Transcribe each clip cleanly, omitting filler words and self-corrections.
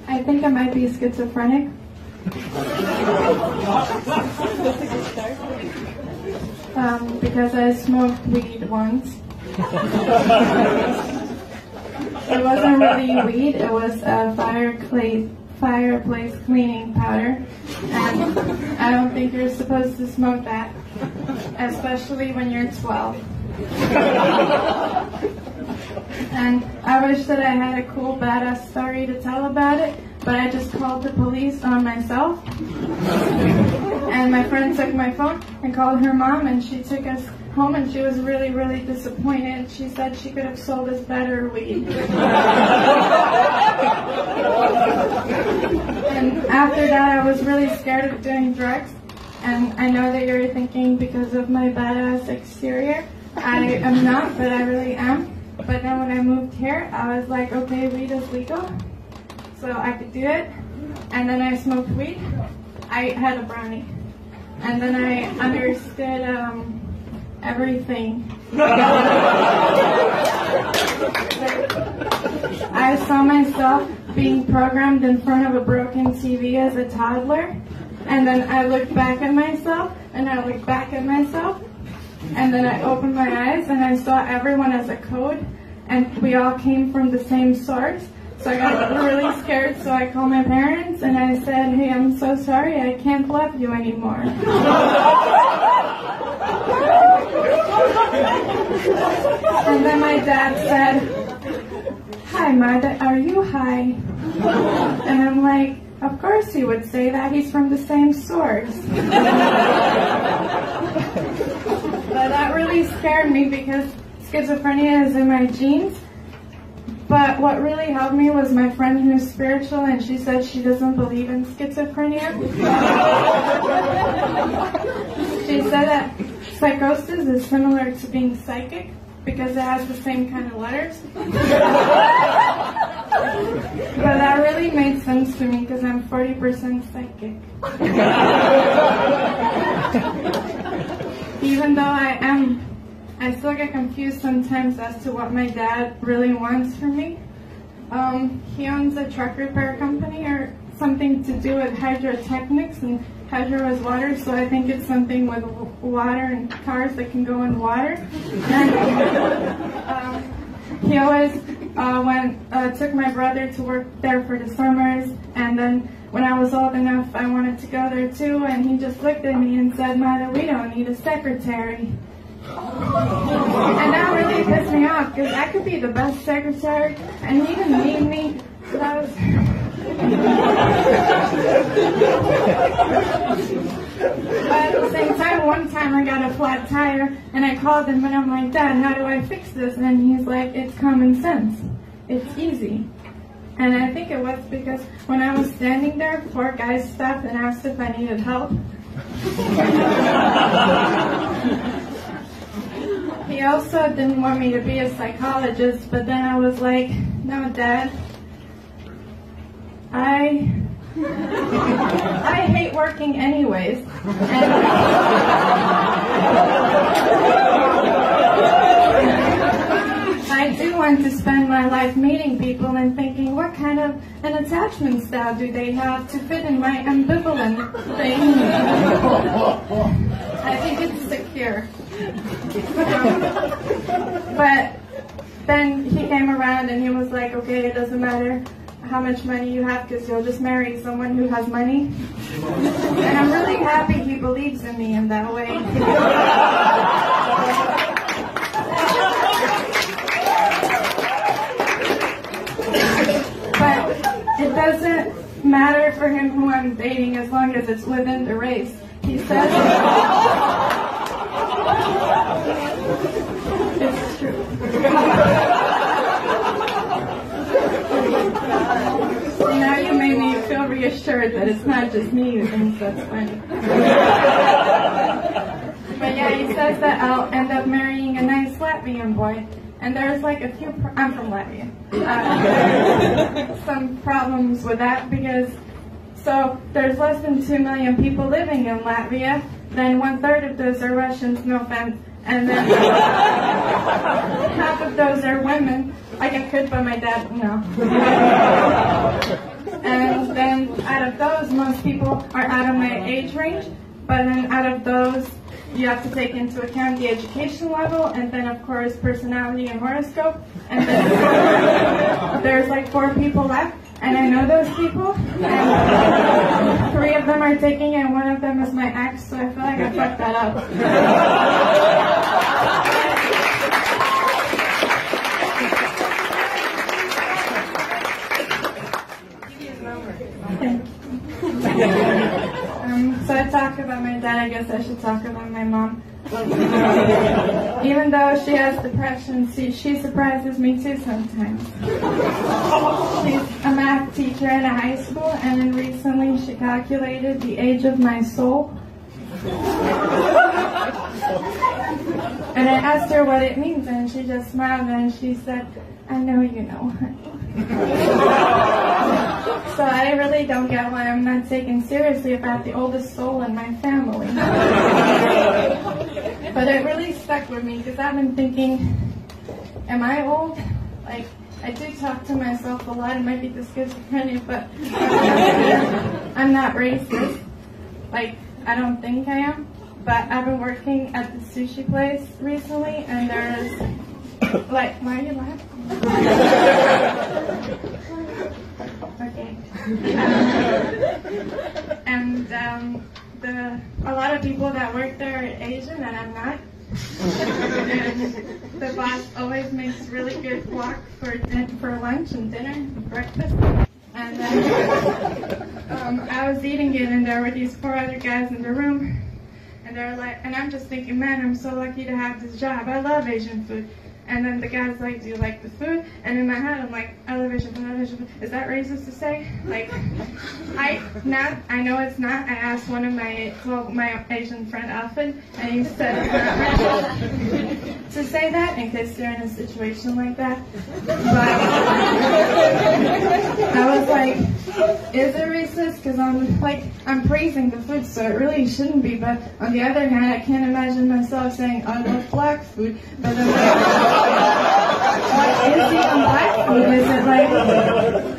I think I might be schizophrenic. Because I smoked weed once. It wasn't really weed, it was a fireplace cleaning powder. And I don't think you're supposed to smoke that, especially when you're 12. And I wish that I had a cool, badass story to tell about it, but I just called the police on myself. And my friend took my phone and called her mom, and she took us home, and she was really, really disappointed. She said she could have sold us better weed. And after that, I was really scared of doing drugs. And I know that you're thinking because of my badass exterior, I am not, but I really am. But then when I moved here, I was like, okay, weed is legal, so I could do it. And then I smoked weed. I had a brownie. And then I understood everything. I saw myself being programmed in front of a broken TV as a toddler. And then I looked back at myself, and I looked back at myself. And then I opened my eyes, and I saw everyone as a code, and we all came from the same source. So I got really scared, so I called my parents, and I said, hey, I'm so sorry, I can't love you anymore. And then my dad said, hi, Marta, are you high? And I'm like, of course he would say that, he's from the same source. But that really scared me because schizophrenia is in my genes. But what really helped me was my friend who's spiritual, and she said she doesn't believe in schizophrenia. She said that psychosis is similar to being psychic because it has the same kind of letters. But that really made sense to me because I'm 40% psychic. Even though I still get confused sometimes as to what my dad really wants from me. He owns a truck repair company or something to do with hydrotechnics, and hydro is water, so I think it's something with water and cars that can go in water. And he always took my brother to work there for the summers, and then when I was old enough, I wanted to go there too, and he just looked at me and said, Mother, we don't need a secretary. And that really pissed me off, because I could be the best secretary, and he didn't need me, so that was... But at the same time, one time I got a flat tire, and I called him, and I'm like, Dad, how do I fix this? And he's like, it's common sense. It's easy. And I think it was because when I was standing there, 4 guys stopped and asked if I needed help. He also didn't want me to be a psychologist, but then I was like, no, Dad, I hate working anyways. And I do want to spend my life meeting people and thinking, what kind of an attachment style do they have to fit in my ambivalent thing? I think it's secure. But then he came around and he was like, okay, it doesn't matter how much money you have because you'll just marry someone who has money. And I'm really happy he believes in me in that way. But it doesn't matter for him who I'm dating as long as it's within the race. He says it's true. Now you made me feel reassured that it's not just me who thinks that's funny. But yeah, he says that I'll end up marrying a nice Latvian boy. And there's like a few, I'm from Latvia, some problems with that because, so there's less than 2 million people living in Latvia, then 1/3 of those are Russians, no offense, and then half of those are women. Like I could, but my dad, no. And then out of those, most people are out of my age range, but then out of those, you have to take into account the education level, and then of course personality and horoscope, and then there's like 4 people left, and I know those people, and 3 of them are taking it, and 1 of them is my ex, so I feel like I fucked that up. So I talk about my dad, I guess I should talk about my mom. Even though she has depression, she surprises me too sometimes. She's a math teacher in a high school, and then recently she calculated the age of my soul. And I asked her what it means, and she just smiled and she said, "I know you know." So I really don't get why I'm not taken seriously about the oldest soul in my family. But it really stuck with me because I've been thinking, am I old? Like, I do talk to myself a lot. It might be schizophrenic, but I'm not racist. Like, I don't think I am. But I've been working at the sushi place recently, and there's, like, why are you laughing? Okay. A lot of people that work there are Asian, and I'm not. And the boss always makes really good guac for lunch and dinner and breakfast. And then I was eating it, and there were these 4 other guys in the room, and they're like, and I'm just thinking, man, I'm so lucky to have this job. I love Asian food. And then the guy's like, "Do you like the food?" And in my head, I'm like, "I love Asian food, I love Asian food." Is that racist to say? Like, I know it's not. I asked one of my Asian friend, Alfred, and he said it's not racist to say that in case you're in a situation like that. But I was like, is it racist? Because I'm praising the food, so it really shouldn't be. But on the other hand, I can't imagine myself saying, "I love black food," but then what is even black food? Is it like,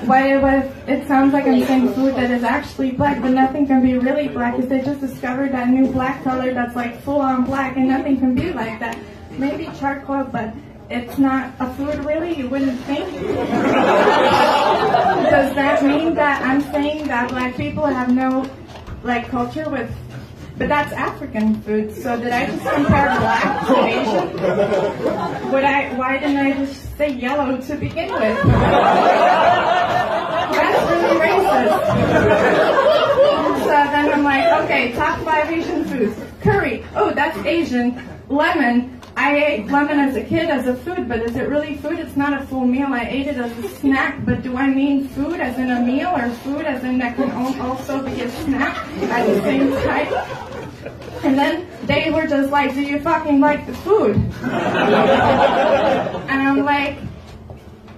what if it sounds like I'm saying food that is actually black, but nothing can be really black if they just discovered that new black color that's like full on black, and nothing can be like that. Maybe charcoal, but it's not a food really, you wouldn't think. Does that mean that I'm saying that black people have no like culture with? But that's African food, so did I just compare black to Asian? Why didn't I just say yellow to begin with? That's really racist. So then I'm like, okay, top 5 Asian foods. Curry, oh, that's Asian. Lemon, I ate lemon as a kid as a food, but is it really food? It's not a full meal. I ate it as a snack, but do I mean food as in a meal, or food as in that can also be a snack at the same time? And then they were just like, "Do you fucking like the food?" And I'm like,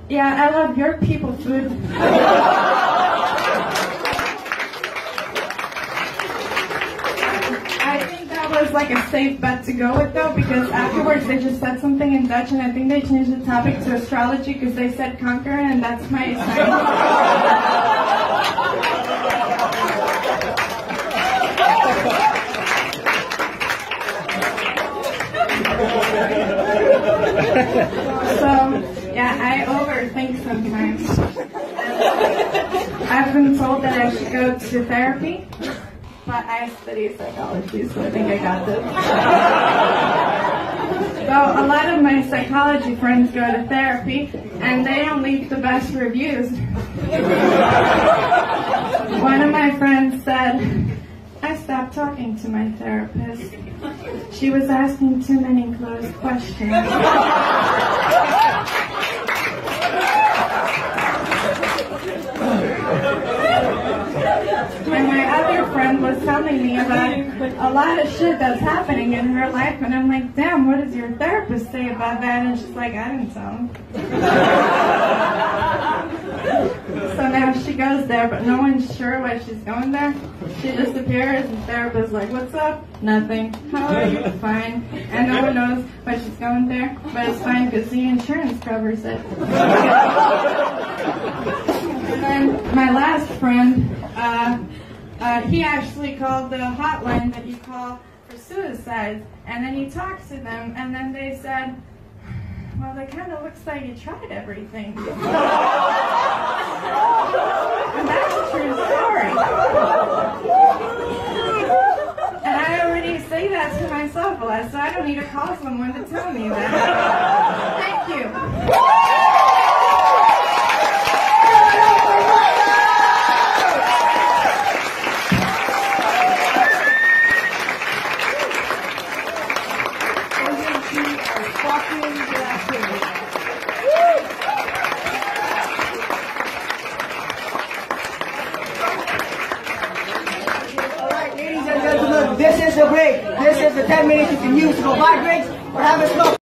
"Yeah, I love your people food." I think that was like a safe bet to go with though, because afterwards they just said something in Dutch, and I think they changed the topic to astrology because they said conquer, and that's my sign. So, yeah, I overthink sometimes. I've been told that I should go to therapy, but I study psychology, so I think I got this. So a lot of my psychology friends go to therapy, and they don't leave the best reviews. One of my friends said, "I stopped talking to my therapist. She was asking too many closed questions." And my other friend was telling me about a lot of shit that's happening in her life, and I'm like, "Damn, what does your therapist say about that?" And she's like, "I didn't tell him." So now she goes there, but no one's sure why she's going there. She disappears, and the therapist's like, "What's up?" "Nothing." "How are you?" "Fine." And no one knows why she's going there, but it's fine because the insurance covers it. And then my last friend, he actually called the hotline that you call for suicides, and then he talked to them, and then they said, "Well, it kind of looks like you tried everything." And that's a true story. And I already say that to myself a lot, so I don't need to call someone to tell me that. Thank you. This is the break. This is the 10 minutes you can use to go buy drinks or have a smoke.